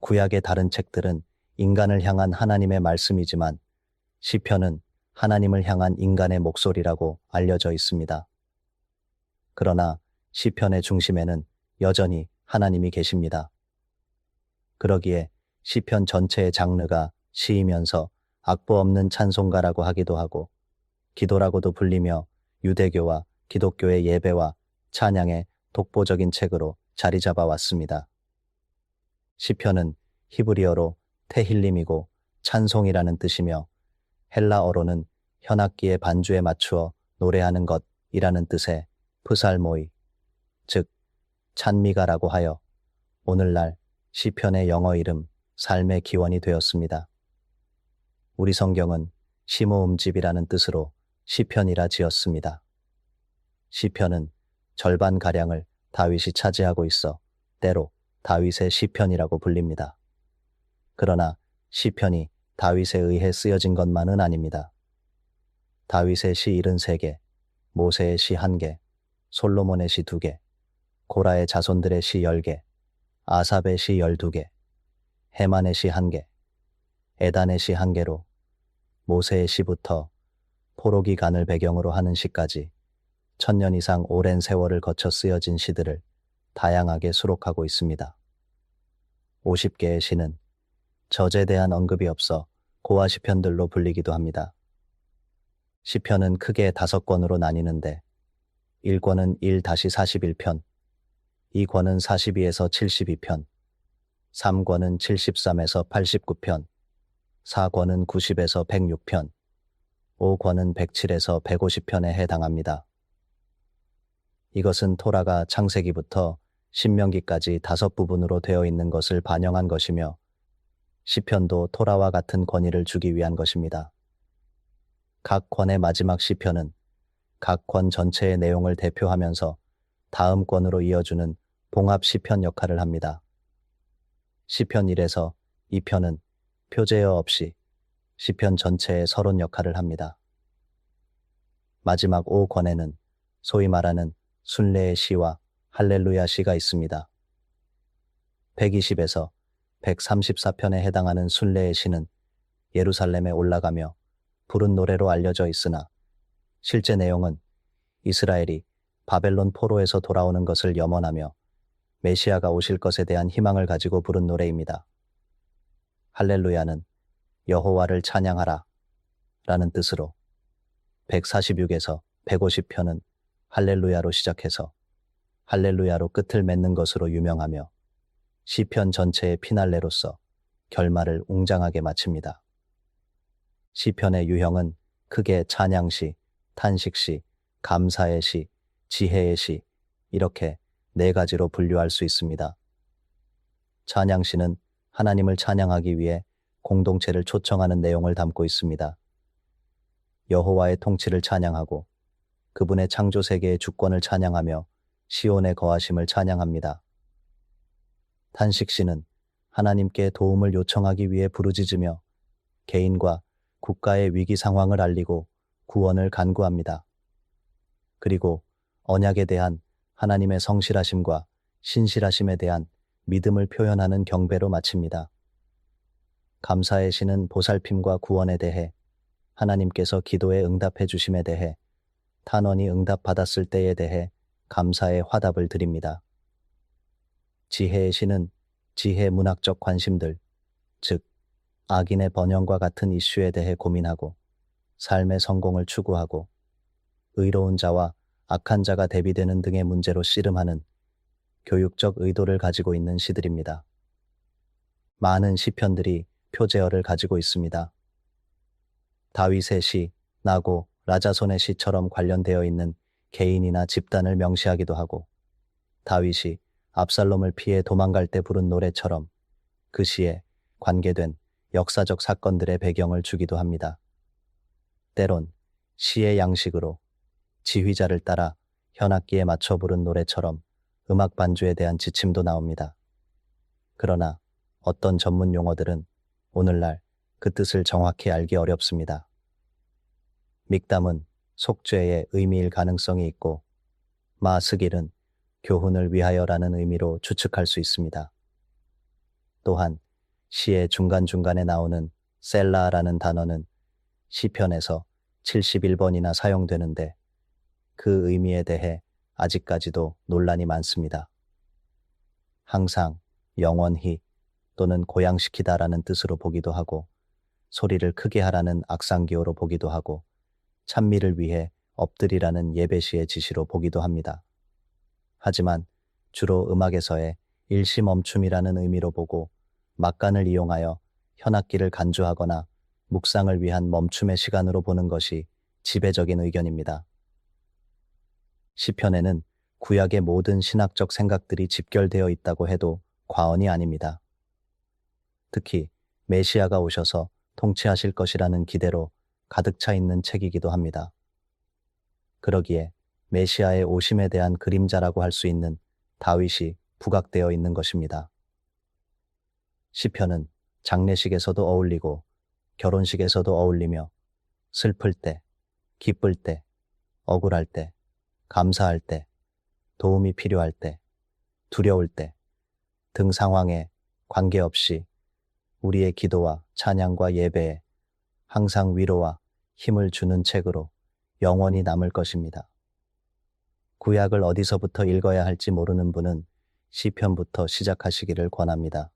구약의 다른 책들은 인간을 향한 하나님의 말씀이지만 시편은 하나님을 향한 인간의 목소리라고 알려져 있습니다. 그러나 시편의 중심에는 여전히 하나님이 계십니다. 그러기에 시편 전체의 장르가 시이면서 악보 없는 찬송가라고 하기도 하고 기도라고도 불리며 유대교와 기독교의 예배와 찬양의 독보적인 책으로 자리 잡아 왔습니다. 시편은 히브리어로 테힐림이고 찬송이라는 뜻이며 헬라어로는 현악기의 반주에 맞추어 노래하는 것이라는 뜻의 프살모이, 즉 찬미가라고 하여 오늘날 시편의 영어 이름 삶의 기원이 되었습니다. 우리 성경은 시모음집이라는 뜻으로 시편이라 지었습니다. 시편은 절반가량을 다윗이 차지하고 있어 때로 다윗의 시편이라고 불립니다. 그러나 시편이 다윗에 의해 쓰여진 것만은 아닙니다. 다윗의 시 73개, 모세의 시 1개, 솔로몬의 시 2개, 고라의 자손들의 시 10개, 아삽의 시 12개, 헤만의 시 1개, 에단의 시 1개로 모세의 시부터 포로기 간을 배경으로 하는 시까지 1000년 이상 오랜 세월을 거쳐 쓰여진 시들을 다양하게 수록하고 있습니다. 50개의 시는 젖에 대한 언급이 없어 고아 시편들로 불리기도 합니다. 시편은 크게 5권으로 나뉘는데 1권은 1-41편, 2권은 42에서 72편, 3권은 73에서 89편, 4권은 90에서 106편, 5권은 107에서 150편에 해당합니다. 이것은 토라가 창세기부터 신명기까지 5부분으로 되어 있는 것을 반영한 것이며 시편도 토라와 같은 권위를 주기 위한 것입니다. 각 권의 마지막 시편은 각 권 전체의 내용을 대표하면서 다음 권으로 이어주는 봉합 시편 역할을 합니다. 시편 1에서 2편은 표제어 없이 시편 전체의 서론 역할을 합니다. 마지막 5권에는 소위 말하는 순례의 시와 할렐루야 시가 있습니다. 120에서 134편에 해당하는 순례의 시는 예루살렘에 올라가며 부른 노래로 알려져 있으나 실제 내용은 이스라엘이 바벨론 포로에서 돌아오는 것을 염원하며 메시아가 오실 것에 대한 희망을 가지고 부른 노래입니다. 할렐루야는 여호와를 찬양하라 라는 뜻으로 146에서 150편은 할렐루야로 시작해서 할렐루야로 끝을 맺는 것으로 유명하며 시편 전체의 피날레로서 결말을 웅장하게 마칩니다. 시편의 유형은 크게 찬양시, 탄식시, 감사의 시, 지혜의 시 이렇게 4가지로 분류할 수 있습니다. 찬양시는 하나님을 찬양하기 위해 공동체를 초청하는 내용을 담고 있습니다. 여호와의 통치를 찬양하고 그분의 창조 세계의 주권을 찬양하며 시온의 거하심을 찬양합니다. 탄식시는 하나님께 도움을 요청하기 위해 부르짖으며 개인과 국가의 위기 상황을 알리고 구원을 간구합니다. 그리고 언약에 대한 하나님의 성실하심과 신실하심에 대한 믿음을 표현하는 경배로 마칩니다. 감사의 시는 보살핌과 구원에 대해 하나님께서 기도에 응답해 주심에 대해 탄원이 응답받았을 때에 대해 감사의 화답을 드립니다. 지혜의 시는 지혜 문학적 관심들, 즉 악인의 번영과 같은 이슈에 대해 고민하고 삶의 성공을 추구하고 의로운 자와 악한 자가 대비되는 등의 문제로 씨름하는 교육적 의도를 가지고 있는 시들입니다. 많은 시편들이 표제어를 가지고 있습니다. 다윗의 시, 나고, 라자손의 시처럼 관련되어 있는 개인이나 집단을 명시하기도 하고 다윗이 압살롬을 피해 도망갈 때 부른 노래처럼 그 시에 관계된 역사적 사건들의 배경을 주기도 합니다. 때론 시의 양식으로 지휘자를 따라 현악기에 맞춰 부른 노래처럼 음악 반주에 대한 지침도 나옵니다. 그러나 어떤 전문 용어들은 오늘날 그 뜻을 정확히 알기 어렵습니다. 믹담은 속죄의 의미일 가능성이 있고 마스길은 교훈을 위하여라는 의미로 추측할 수 있습니다. 또한 시의 중간중간에 나오는 셀라라는 단어는 시편에서 71번이나 사용되는데 그 의미에 대해 아직까지도 논란이 많습니다. 항상, 영원히 또는 고양시키다라는 뜻으로 보기도 하고 소리를 크게 하라는 악상기호로 보기도 하고 찬미를 위해 엎드리라는 예배시의 지시로 보기도 합니다. 하지만 주로 음악에서의 일시멈춤이라는 의미로 보고 막간을 이용하여 현악기를 간주하거나 묵상을 위한 멈춤의 시간으로 보는 것이 지배적인 의견입니다. 시편에는 구약의 모든 신학적 생각들이 집결되어 있다고 해도 과언이 아닙니다. 특히 메시아가 오셔서 통치하실 것이라는 기대로 가득 차 있는 책이기도 합니다. 그러기에 메시아의 오심에 대한 그림자라고 할 수 있는 다윗이 부각되어 있는 것입니다. 시편은 장례식에서도 어울리고 결혼식에서도 어울리며 슬플 때, 기쁠 때, 억울할 때, 감사할 때, 도움이 필요할 때, 두려울 때 등 상황에 관계없이 우리의 기도와 찬양과 예배에 항상 위로와 힘을 주는 책으로 영원히 남을 것입니다. 구약을 어디서부터 읽어야 할지 모르는 분은 시편부터 시작하시기를 권합니다.